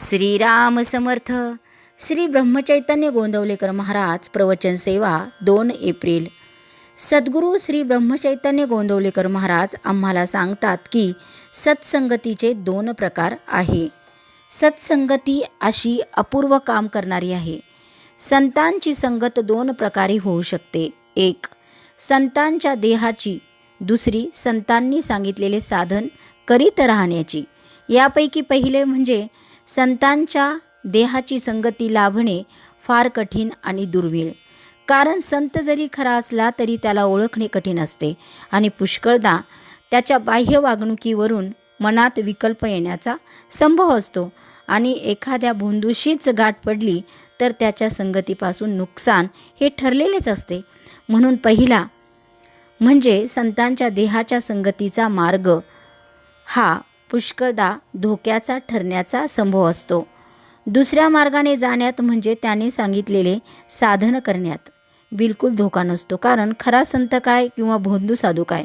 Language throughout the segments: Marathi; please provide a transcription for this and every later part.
श्रीराम समर्थ. श्री ब्रह्मचैतन्य गोंदवलेकर महाराज प्रवचन सेवा 2 एप्रिल. सद्गुरू श्री ब्रह्मचैतन्य गोंदवलेकर महाराज आम्हाला सांगतात की सत्संगतीचे 2 प्रकार आहे. सत्संगती अशी अपूर्व काम करणारी आहे. संतांची संगत 2 प्रकारे होऊ शकते. 1. संतांच्या देहाची, दुसरी संतांनी सांगितलेले साधन करीत राहण्याची. यापैकी पहिले म्हणजे संतांच्या देहाची संगती लाभणे फार कठीण आणि दुर्मिळ. कारण संत जरी खरा असला तरी त्याला ओळखणे कठीण असते आणि पुष्कळदा त्याच्या बाह्य वागणुकीवरून मनात विकल्प येण्याचा संभव असतो आणि एखाद्या भोंदूशीच गाठ पडली तर त्याच्या संगतीपासून नुकसान हे ठरलेलेच असते. म्हणून पहिला म्हणजे संतांच्या देहाच्या संगतीचा मार्ग हा पुष्कळदा धोक्याचा ठरण्याचा संभव असतो. दुसऱ्या मार्गाने जाण्यात म्हणजे त्याने सांगितलेले साधन करण्यात बिलकुल धोका नसतो. कारण खरा संत काय किंवा भोंदू साधू काय,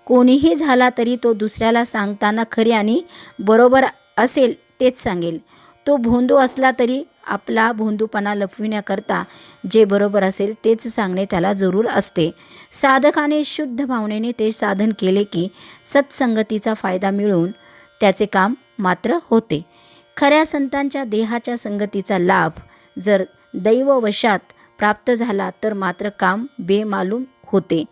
कोणीही झाला तरी तो दुसऱ्याला सांगताना खरे आणि बरोबर असेल तेच सांगेल. तो भोंदू असला तरी आपला भोंदूपणा लपविण्याकरता जे बरोबर असेल तेच सांगणे त्याला जरूर असते. साधकाने शुद्ध भावनेने ते साधन केले की सत्संगतीचा फायदा मिळून त्याचे काम मात्र होते. खऱ्या संतांच्या देहाच्या संगतीचा लाभ जर दैववशात प्राप्त झाला तर मात्र काम बेमालूम होते.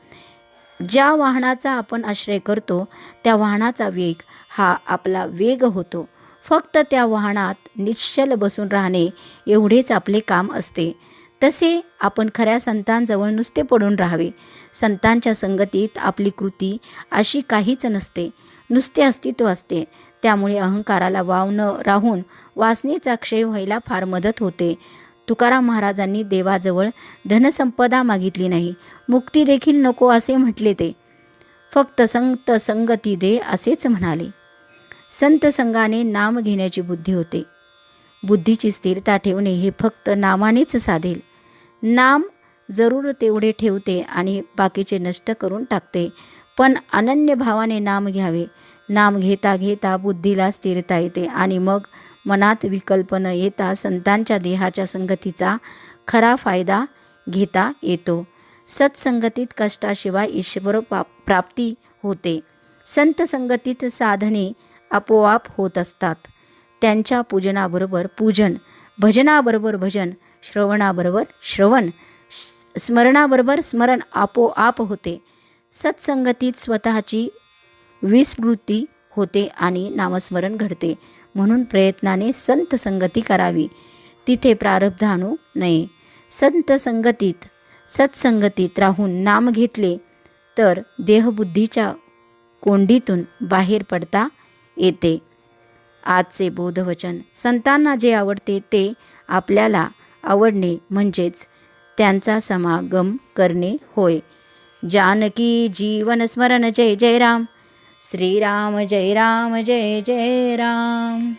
ज्या वाहनाचा आपण आश्रय करतो त्या वाहनाचा वेग हा आपला वेग होतो. फक्त त्या वाहनात निश्चल बसून राहणे एवढेच आपले काम असते. तसे आपण खऱ्या संतांजवळ नुसते पडून राहावे. संतांच्या संगतीत आपली कृती अशी काहीच नसते, नुसते अस्तित्व असते. त्यामुळे अहंकाराला वाव न राहून वासनेचा क्षय व्हायला फार मदत होते. तुकाराम महाराजांनी देवाजवळ धनसंपदा मागितली नाही, मुक्ती देखील नको असे म्हटले. ते फक्त संत संगती दे असेच म्हणाले. संत संगाने नाम घेण्याची बुद्धी होते. बुद्धीची स्थिरता ठेवणे हे फक्त नामानेच साधेल. नाम जरूर तेवढे ठेवते आणि बाकीचे नष्ट करून टाकते. पण अनन्य भावाने नाम घ्यावे. नाम घेता घेता बुद्धीला स्थिरता येते आणि मग मनात विकल्प न येता संतांच्या देहाच्या संगतीचा खरा फायदा घेता येतो. सत्संगतीत कष्टाशिवाय ईश्वर प्राप्ती होते. संत संगतीत साधने आपोआप होत असतात. त्यांच्या पूजनाबरोबर पूजन, भजनाबरोबर भजन, श्रवणाबरोबर श्रवण, स्मरणाबरोबर स्मरण आपोआप होते. सत्संगतीत स्वतःची विस्मृती होते आणि नामस्मरण घडते. म्हणून प्रयत्नाने संत संगती करावी, तिथे प्रारब्ध आणू नये. संत संगतीत सत्संगतीत राहून नाम घेतले तर देहबुद्धीच्या कोंडीतून बाहेर पडता येते. आजचे बोधवचन. संतांना जे आवडते ते आपल्याला आवडणे म्हणजेच त्यांचा समागम करणे होय. जानकी जीवन स्मरण. जय जय राम. श्रीराम जय राम जय जय राम.